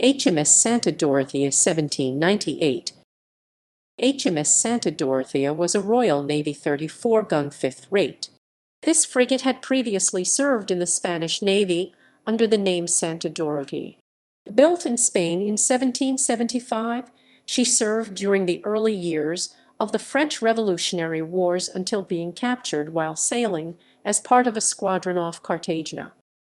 HMS Santa Dorothea 1798. HMS Santa Dorothea was a Royal Navy 34-gun fifth-rate. This frigate had previously served in the Spanish Navy under the name Santa Dorotea. Built in Spain in 1775, she served during the early years of the French Revolutionary Wars until being captured while sailing as part of a squadron off Cartagena.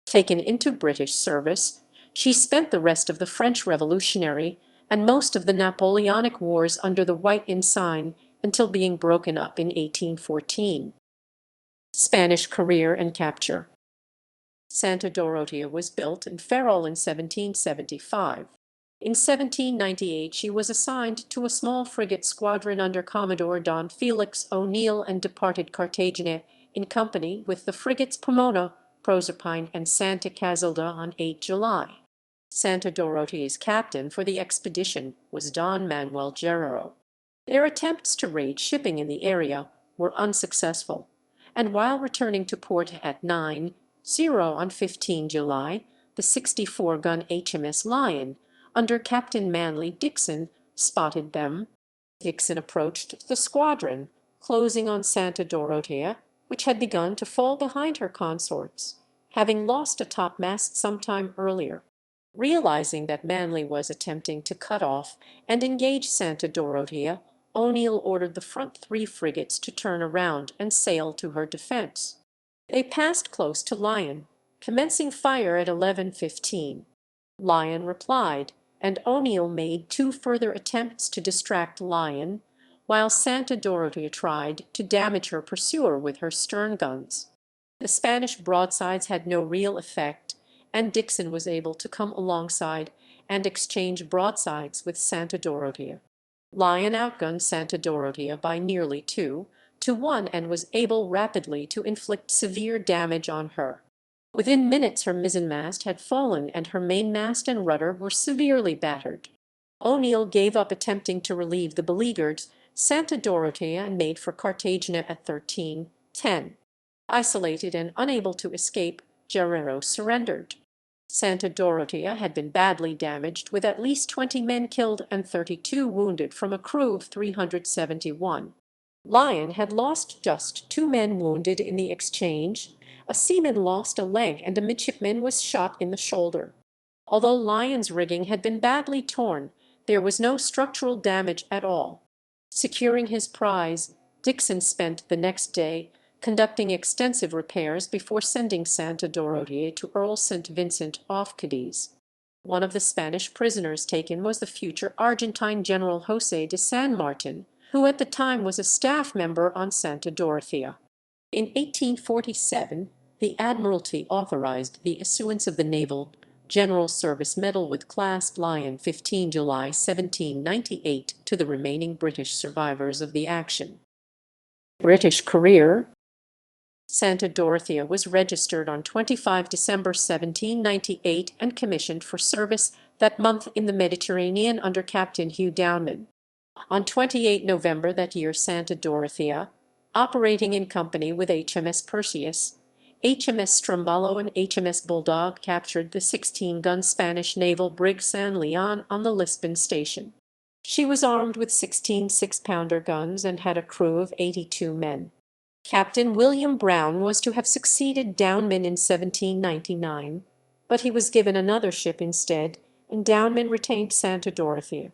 Taken into British service, she spent the rest of the French Revolutionary and most of the Napoleonic Wars under the white ensign until being broken up in 1814. Spanish career and capture. Santa Dorotea was built in Ferrol in 1775. In 1798 she was assigned to a small frigate squadron under Commodore Don Felix O'Neill and departed Cartagena in company with the frigates Pomona, Proserpine, and Santa Casilda on 8 July. Santa Dorotea's captain for the expedition was Don Manuel Guerrero. Their attempts to raid shipping in the area were unsuccessful, and while returning to port at 9:00 on 15 July, the 64-gun HMS Lion, under Captain Manly Dixon, spotted them. Dixon approached the squadron, closing on Santa Dorotea, which had begun to fall behind her consorts, having lost a topmast some time earlier. Realizing that Manly was attempting to cut off and engage Santa Dorotea, O'Neill ordered the front three frigates to turn around and sail to her defense. They passed close to Lion, commencing fire at 11:15. Lion replied, and O'Neill made two further attempts to distract Lion, while Santa Dorotea tried to damage her pursuer with her stern guns. The Spanish broadsides had no real effect, and Dixon was able to come alongside and exchange broadsides with Santa Dorotea. Lion outgunned Santa Dorotea by nearly 2-1 and was able rapidly to inflict severe damage on her. Within minutes her mizzenmast had fallen and her mainmast and rudder were severely battered. O'Neill gave up attempting to relieve the beleaguered Santa Dorotea and made for Cartagena at 13:10. Isolated and unable to escape, Guerrero surrendered. Santa Dorotea had been badly damaged, with at least 20 men killed and 32 wounded from a crew of 371. Lion had lost just 2 men wounded in the exchange. A seaman lost a leg and a midshipman was shot in the shoulder. Although Lion's rigging had been badly torn, there was no structural damage at all. Securing his prize, Dixon spent the next day conducting extensive repairs before sending Santa Dorotea to Earl St. Vincent off Cadiz. One of the Spanish prisoners taken was the future Argentine General José de San Martin, who at the time was a staff member on Santa Dorothea. In 1847, the Admiralty authorized the issuance of the Naval General Service Medal with clasp Lion 15 July 1798 to the remaining British survivors of the action. British career. Santa Dorothea was registered on 25 December 1798 and commissioned for service that month in the Mediterranean under Captain Hugh Downman. On 28 November that year, Santa Dorothea, operating in company with HMS Perseus, HMS Stromballo, and HMS Bulldog, captured the 16-gun Spanish naval brig San Leon on the Lisbon station. She was armed with 16 6-pounder guns and had a crew of 82 men. Captain William Brown was to have succeeded Downman in 1799, but he was given another ship instead, and Downman retained Santa Dorothea.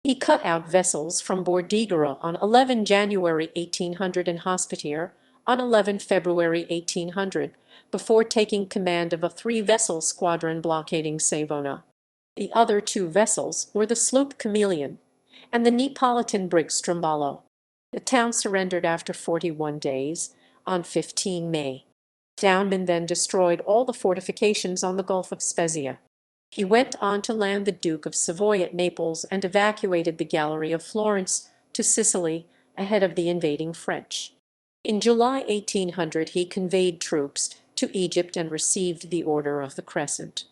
He cut out vessels from Bordighera on 11 January 1800 and Hospitier on 11 February 1800, before taking command of a 3-vessel squadron blockading Savona. The other 2 vessels were the sloop Chameleon and the Neapolitan brig Stromballo. The town surrendered after 41 days, on 15 May. Downman then destroyed all the fortifications on the Gulf of Spezia. He went on to land the Duke of Savoy at Naples and evacuated the Gallery of Florence to Sicily ahead of the invading French. In July 1800 he conveyed troops to Egypt and received the Order of the Crescent.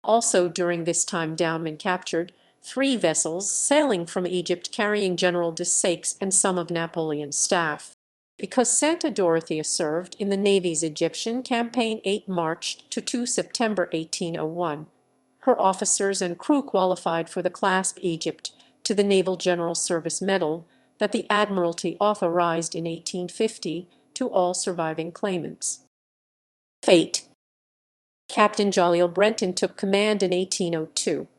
Also during this time Downman captured 3 vessels sailing from Egypt carrying General de Saix and some of Napoleon's staff. Because Santa Dorothea served in the Navy's Egyptian campaign 8 March to 2 September 1801, Her officers and crew qualified for the Clasp Egypt to the Naval General Service Medal that the Admiralty authorized in 1850 to all surviving claimants. Fate. Captain Joliel Brenton took command in 1802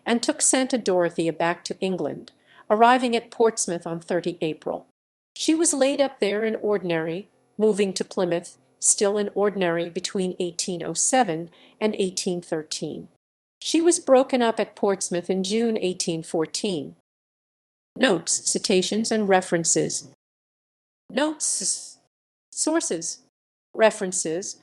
and took Santa Dorothea back to England, arriving at Portsmouth on 30 April. She was laid up there in ordinary, moving to Plymouth, still in ordinary between 1807 and 1813. She was broken up at Portsmouth in June 1814. Notes, citations, and references. Notes. Sources. References.